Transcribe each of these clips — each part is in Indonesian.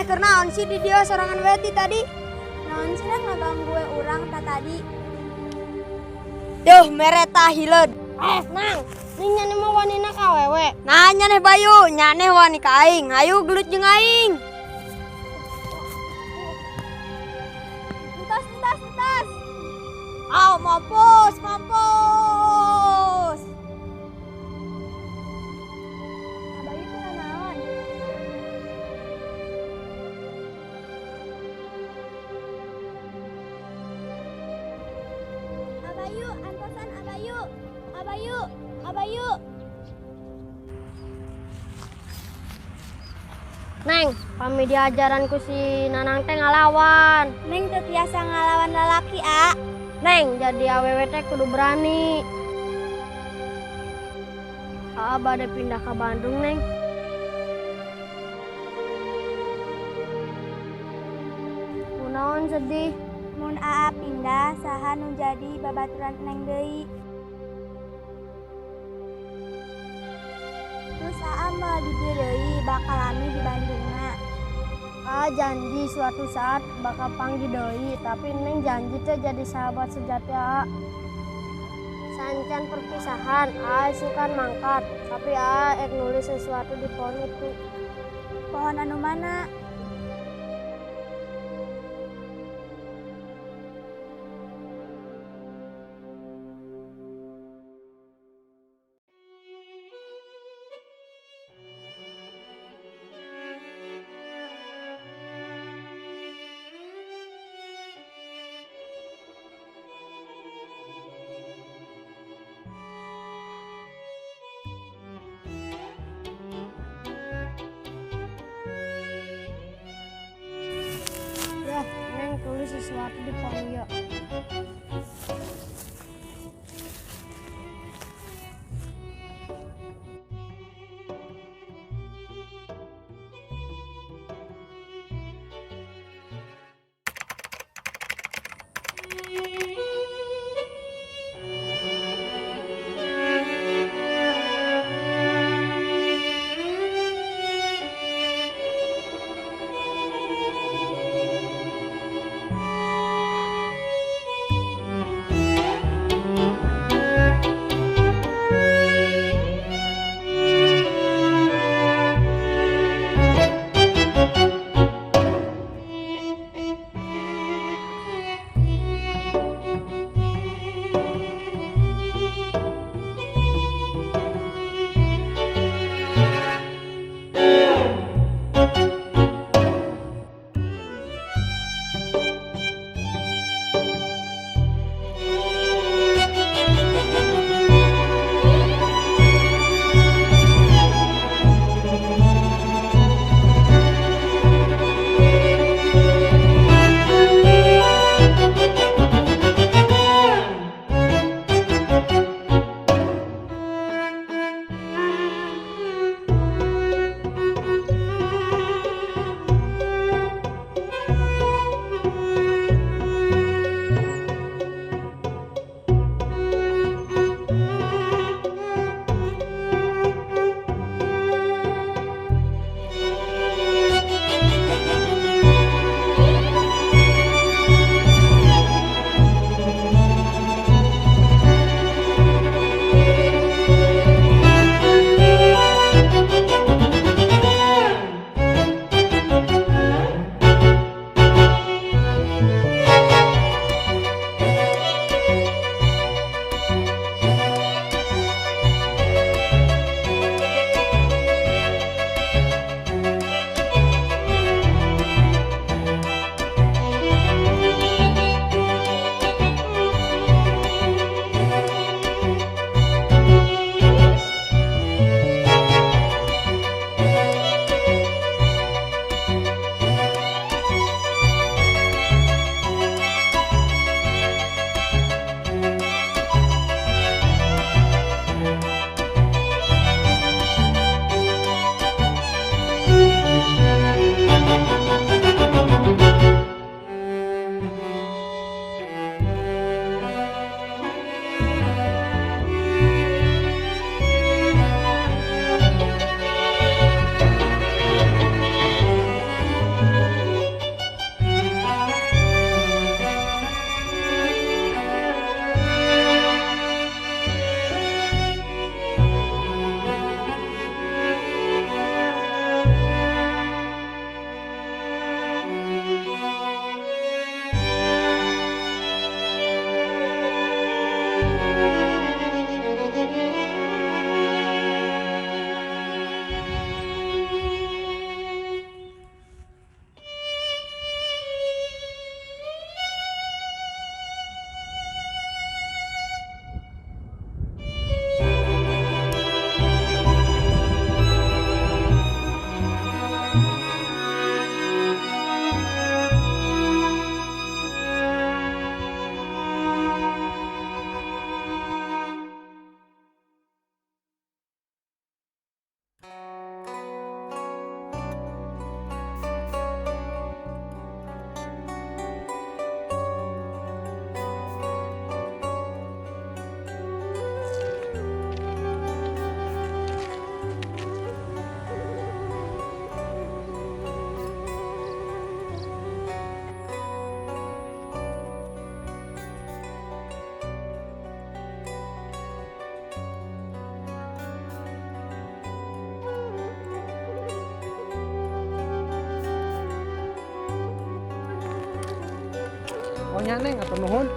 keur naon sih di dia sorangan we ti tadi? Naon sih rek ngaganggu urang ta tadi? Duh, mereta hileud. Nang, ning nyane mah wanina ka awewe. Nah, nyaneh Bayu, nyaneh wani ka aing. Hayu gelut jeung aing. Entas. Aw, mampus. Bayu teh naon? Abayu, antosan Abayu. Neng, pami diajaran ku si Nanang teh ngalawan. Neng teu tiasa ngalawan lalaki, A. Neng, jadi awewe teh kudu berani. Aa bade pindah ke Bandung, Neng. Kunaon sedih. Mun Aa pindah, saha nu jadi babaturan Neng deui. Terus Aa mah di dieu deui bakal lami di Bandungna. Aa janji suatu saat bakal panggil deui, tapi Neng janji teh jadi sahabat sejati Aa. Sancan perpisahan, Aa sukan mangkat, tapi Aa nulis sesuatu di pohon itu. Pohon anu mana? Ya, Neng tulis sesuatu di pohon ieu. Oh nya Neng, atur nuhun.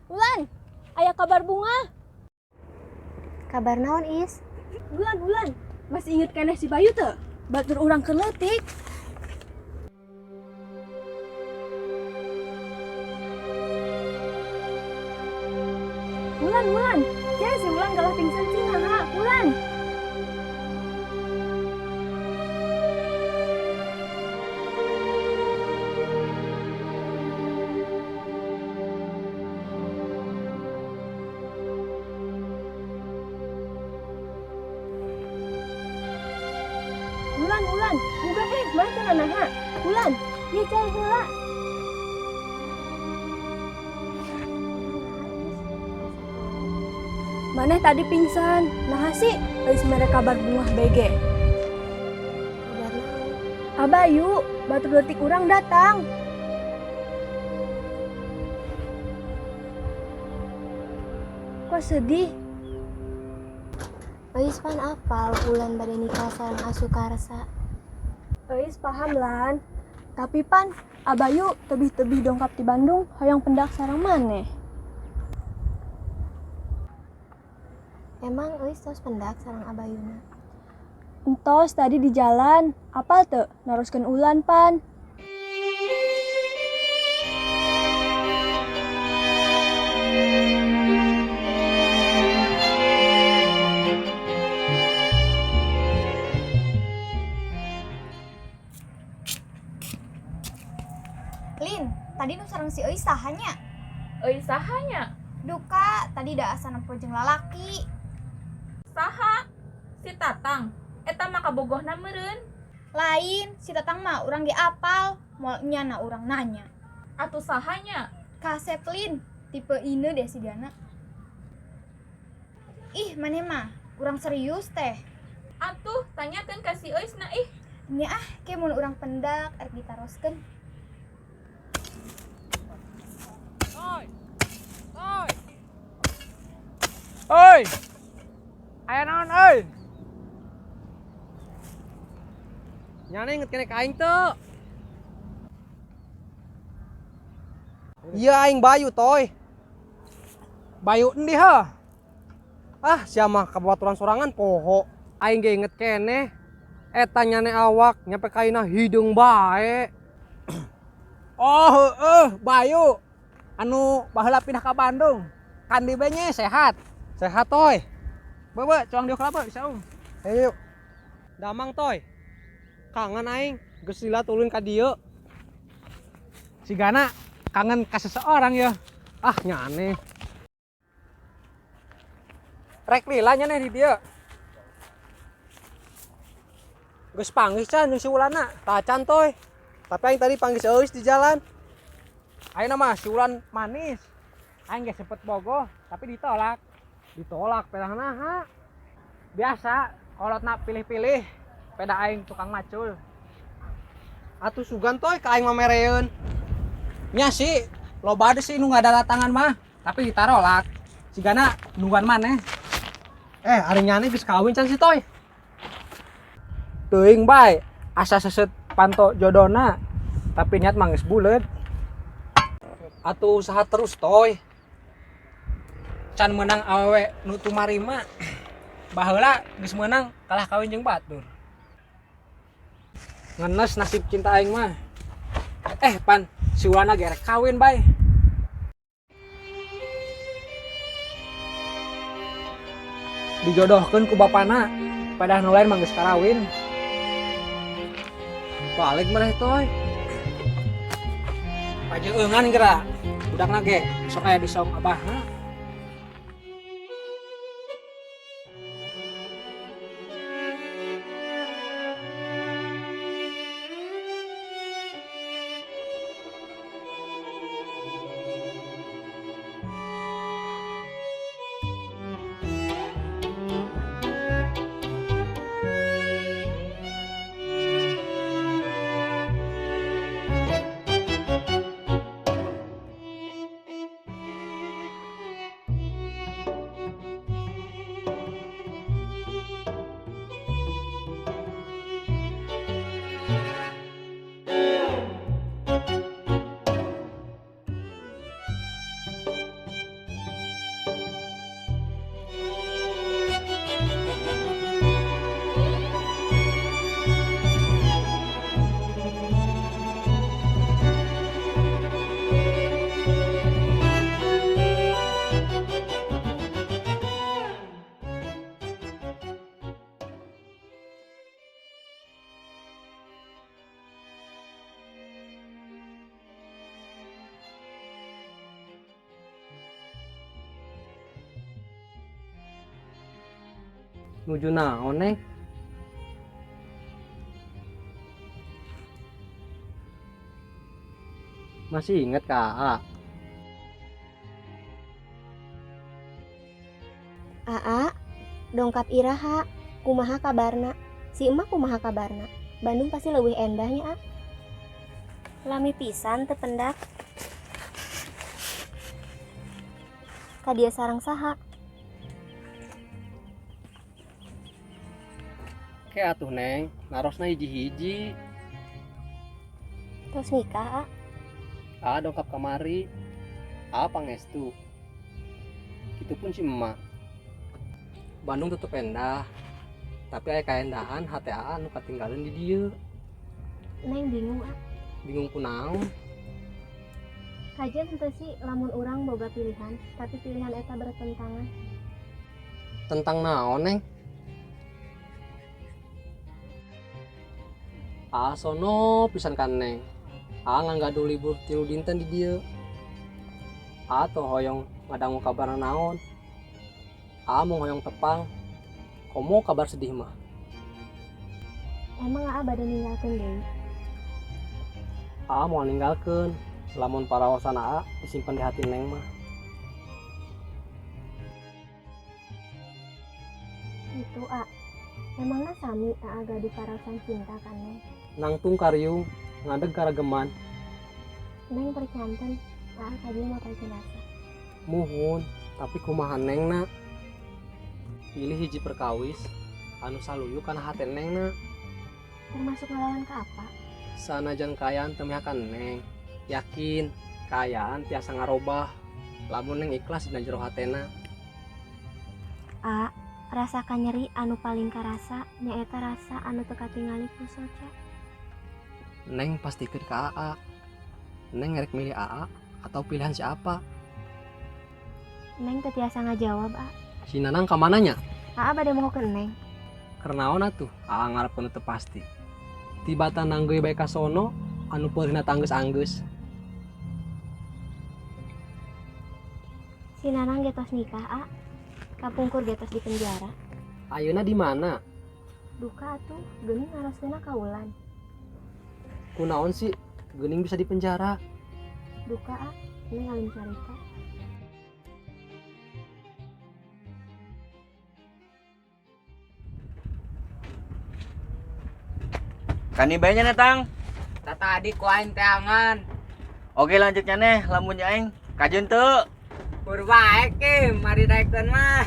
Ulan, aya kabar bunga. Kabar naon Is? Ulan, masih inget keneh si Bayu teu? Batur urang keur leutik. Ulan, jadi si Ulan galah pingsan cina, Ulan. Ulan, buka mana kana naha? Ulan, ieu cai heula. Maneh tadi pingsan. Nah sih, geus mere kabar bunga BG. Kabar naon? Abayu, batur leutik urang datang. Kok sedih? Eis pan apal Ulan bade nikah sareng Asukarsa. Eis paham lan. Tapi pan, Abayu tebih-tebih dongkap di Bandung, hoyong pendak sareng maneh. Emang Eis tos pendak sareng Abayuna? Entos tadi di jalan, apal teu naroskeun Ulan pan. Lin, tadi nu sareng si Euy sahanya? Euy sahanya? Duka, tadi da asa nempo jeung lalaki. Saha? Si Tatang. Eta mah kabogohna meureun. Lain, si Tatang mah urang ge apal, moal nyana urang nanya. Atuh sahanya? Kasep Lin, tipe ine deh si Diana. Ih, maneh mah, urang serius teh. Atuh tanyakeun ka si Eusna ih. Nya ah, ke mun urang pendak arek ditaroskeun. Oi. Aya naon euy? Nya Neng inget keneh ka aing teu? Iya aing Bayu toy. Bayu endi heuh? Ah, sia mah kabaturan sorangan poho. Aing ge inget keneh. Eta nyane awak nyampe kaina hideung bae. Oh, Bayu. Anu baheula pindah ka Bandung. Kan di benye sehat. Sehat toy. Beubeuk coang diuk labeuh saung. Ayo. Damang toy. Kangen aing geus lila tulun ka dieu. Sigana kangen ka seseorang ya. Ah nyane. Rek lila nyane di dieu. Geus panggih can jeung si Ulana, tacan toy. Tapi aing tadi panggih si Eus di jalan. Ayeuna mah si Ulan manis. Aing ge sempet bogoh, tapi ditolak. Ditolak pedah naha. Biasa kolotna pilih-pilih. Peda aing tukang macul. Atuh sugan toy ka aing mamereun. Nya sih loba deui sih nu ngadatangan mah, tapi ditarolak. Sigana nungguan maneh. Ari nyane geus kawin can si toy. Teuing bae asa seset panto jodona. Tapi niat mah geus buleud. Atuh usaha terus toy. Can menang awewe nu tumarima. Baheula geus meunang kalah kawin jeung batur. Ngenes nasib cinta aing mah. Pan si Ulana gerek kawin bae. Dijodohkeun ku bapana, padahal nu lain mah geus karawin. Balik maneh toy. Pajeungan geura. Budakna ge sok aya di saung abahna. Nuju naon, Neng? Masih inget Kak? Aa, dongkap iraha, kumaha kabarna? Si emak kumaha kabarna? Bandung pasti lebih endahnya, A. Lami pisan teu pendak. Ka dia sareng saha? Kayak atuh Neng, narosna hiji-hiji. Terus nikah, A. Dongkap kamari. Pangestu. Kitupun si emak. Bandung tutup endah. Tapi aya kaendahan hate anu katinggalan di dieu. Neng bingung, A. Bingung kunaon? Kajian henteu sih lamun urang boga pilihan, tapi pilihan eta bertentangan. Tentang naon, Neng? Sono pisan kan Neng. Nganggadul libur 3 dinten di dieu. Toh hoyong ngadangu kabar naon. Mau hoyong tepang. Komo kabar sedih mah. Emang A bade ninggalkeun deui? Mau ninggalkeun. Lamun paraosan disimpan di hati Neng mah. Itu, A. Emangna sami A gaduh paraosan cinta kan, Neng? Nangtung karyung, ngadeg karageman. Neng percanten, A kajian mau terjelasa. Muhun, tapi kumaha Neng na? Pilih hiji perkawis, anu saluyu kana hati Neng na. Termasuk ngelawan ke apa? Sanajan kayaan temihakan Neng. Yakin, kayaan tiasa ngarobah. Lamun Neng ikhlas dina jero hatena. A, rasakan nyeri anu paling karasa, nyaeta rasa anu teu katingali ku soca. Neng pastikeun ka AA. Neng ngerek milih AA atau pilihan siapa? Neng teu tiasa ngajawab, A. Si Nanang ka mananya? A bade mohokeun Neng. Kernaon atuh? AA ngarepkeun teu pasti. Tibatan nanggeui bae ka sono, anu peurina tanggeus-anggeus. Si Nanang getos nikah, A. Kapungkur getos di penjara. Ayeuna di mana? Duka atuh, geuning ngaroskeunna kaulan. Kunaon sih? Geuning bisa di penjara. Duka, A. Neng alim carita. Kani bae nya Tang. Tata adik ku aing teangan. Oke lanjutnya nih lamunnya aing kajun teu. Purbae ke mari daekeun mah.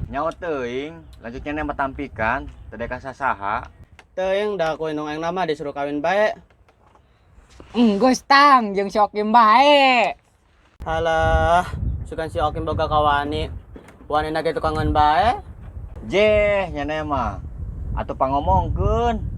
Nyaho teuing, lanjutnya nih matampikan teu deka sasaha. Teuing da ku indung aing nama disuruh kawin bae. Geus tang jeung si Okim bae. Halah, sukan si Okim boga kawani. Wanina ge tukangan bae. Jeh nya mah. Atuh pangomongkeun.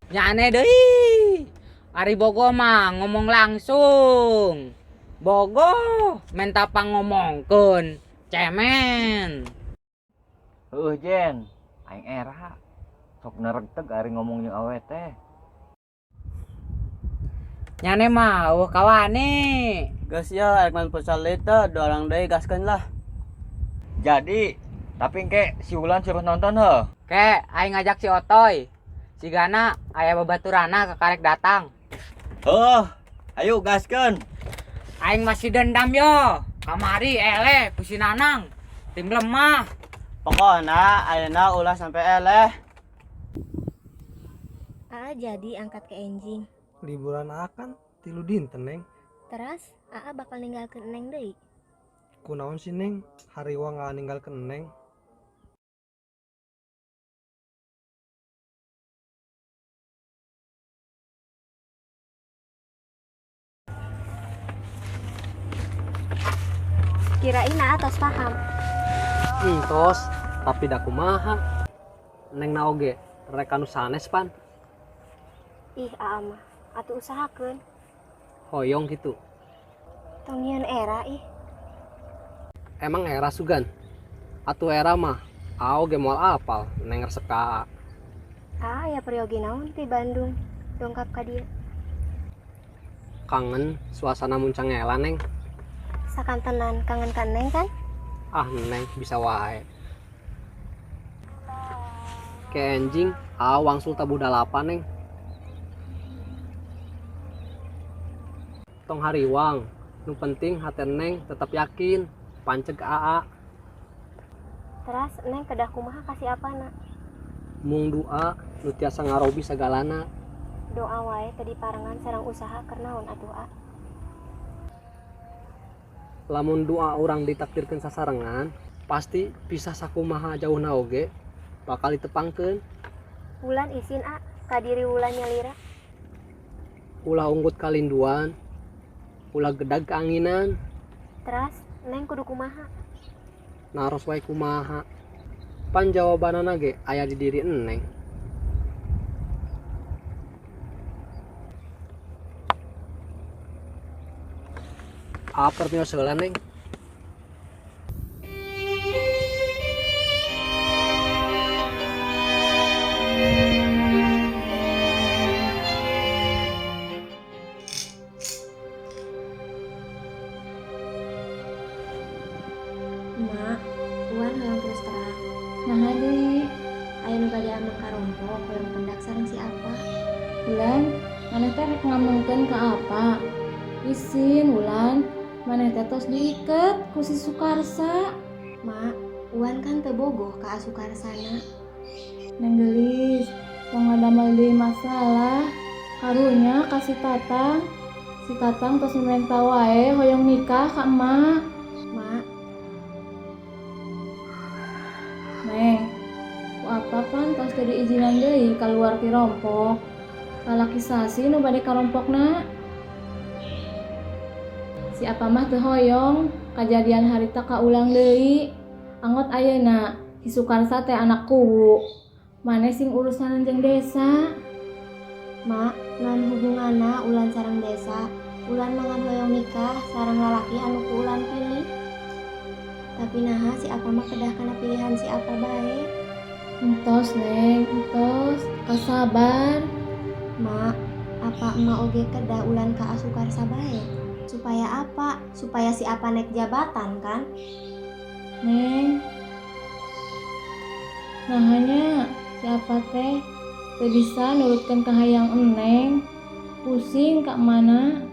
Nyane deui. Ari bogo mah ngomong langsung. Bogo menta pangomongkeun. Cemen. Heueuh Jen, aing era. Sok neregteg ari ngomong jeung awe teh. Nyane mah eueuh kawani. Geus ya aing main futsal itu 2 orang deui gaskeun lah. Jadi, tapi engke si Wulan suruh nonton heuh. Ke aing ngajak si Otoy. Sigana aya babaturana kakarek datang. Ayo gaskeun. Aing masih dendam yo. Kamari eleh ku si Nanang. Tim lemah. Pokona ayeuna ulah sampe eleh. A jadi angkat ke enjing. Liburan akan 3 dinten Neng. Teras, A bakal ninggalkeun Neng deui. Kunaon sih Neng? Hariwa ninggalkeun Neng. Kirain A tos paham. Entos, tapi da kumaha. Neng na oge rek anu sanes pan. Ih, A mah, atuh usahakeun. Hoyong gitu. Tong nyieun era ih. Emang era sugan? Atuh era mah oge moal apal Neng resep ka A ya peryogi naon ti Bandung. Dongkap ka dieu. kangen suasana muncang ngela Neng. Sakantenan kangen kan Neng kan? Neng bisa wae. Kayak anjing, wangsul tabu dalapan neng. Tong hariwang, nu penting hati neng tetap yakin, panceg AA. Teras neng kedah kumaha kasih apa nak? Mung doa, nu tiasa ngarobi sagalana. Doa wae tadi parangan sarang usaha kernaon atuh A. Lamun doa orang ditakdirkan sasarengan, pasti bisa sakumaha jauhna oge bakal ditepangkeun. Wulan isin A, kadiri wulan nyalira. Ulah unggut kalinduan, ulah gedag keanginan, Teras neng kudu kumaha? naros wae kumaha. Pan jawabanana ge aya di diri eneng. Apa artinya seula neng? Mak, Wulan hoyong terus terang. Nah deui, Aya nu bade ameng karompok hoyong pendak sareng si apa? Wulan, maneh teh rek ngamengkeun ka apa? Isin Wulan, maneh teh tos diiket ku si Sukarsa. Mak, Wulan kan teu bogoh ka asukarsana. Neng gelis, tong ngadamel deui masalah. Karunya ka si Tatang. Si Tatang tos minta wae hoyong nikah ka emak. Mak, Neng, ku apa pan tos teu diizinan deui kaluar ti rompok. Lalaki sasi nu bade karompokna. Si apa mah teu hoyong, kajadian harita kaulang deui. Anggot ayeuna si Sukarsa teh anak kuwu. Maneh sing urusan jeung desa. Mak, ngan hubunganna Ulan sareng desa. Ulan mangan hoyong nikah sareng lalaki anu ku Ulan pilih. Tapi naha si apa mah kedah kana pilihan si apa bae. Entos Neng, entos, kasabar. Mak, apa emak oge kedah Ulan ka asukarsa bae? Supaya apa? Supaya si apa naik jabatan kan? Neng, nah hanya siapa teh teu bisa nurutkeun kahayang eneng. Pusing ka mana?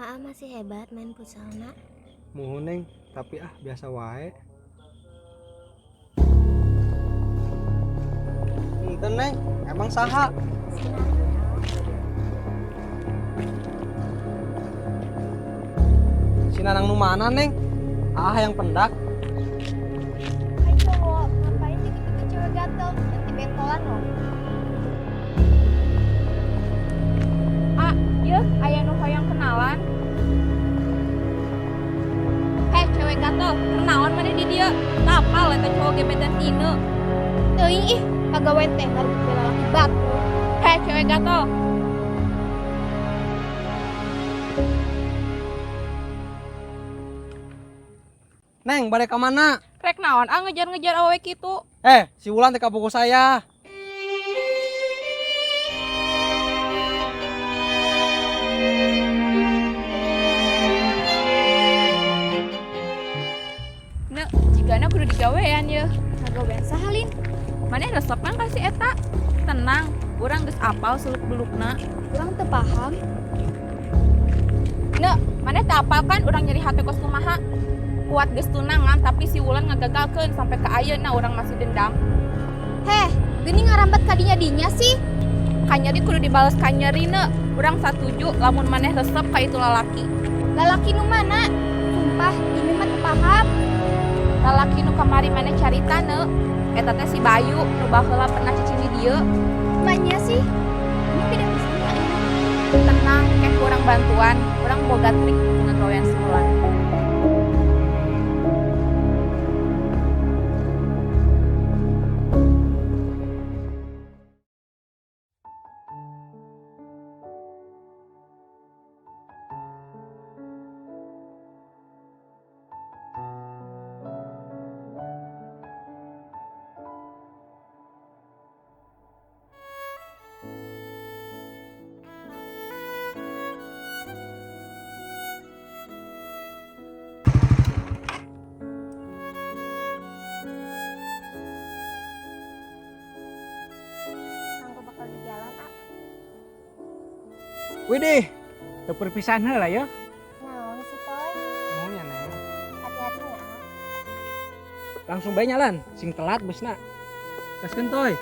Aa masih hebat main futsalna. Muhun neng, tapi biasa wae. Enten neng, emang saha? Si Nanang nu mana neng? Yang pendak. Hai cowok, ngapain dikit-dikit cewek gatel? Nanti bentolan loh. Iya, aya nu hoyong kenalan. Heh, cewek gatel, kenalan mana di dia? Tapal eta cowok gebetan tine. Teuing ih, kagawean teh baru bela laki batu. Heh, cewek gatel. Neng, balik ke mana? Rek naon ngejar-ngejar awewe kitu. Si Wulan teh kabogo saya. Nek, jigana kudu digawean ye. Kagawean sahalin. Maneh resep kan kasih eta. Tenang, urang geus apal seluk-belukna. Urang teu paham. Nek, maneh teu apal kan urang nyeri hate kos kumaha. Kuat geus tunangan tapi si Wulan ngagagalkeun sampai ke ayeuna urang masih dendam. Heh, geuning ngarambat ka dinya sih. Kanyeri kudu dibales kanyeri nek. Urang satuju lamun maneh resep ka itu lalaki. Lalaki nu mana? Sumpah, ini mah teu paham. Lalaki nu kamari maneh carita nek. Eta teh si Bayu nu baheula pernah cicing di dieu. Emanya sih. Ini tidak bisa ini. Tenang, kek kurang bantuan, urang boga trik dengan gawean si Wulan. Widih, teu perpisahan heula ya. Naon sih Toy? Maunya Neng. Hati-hatinya. Langsung bae nyalan, sing telat busna. Gaskeun Toy.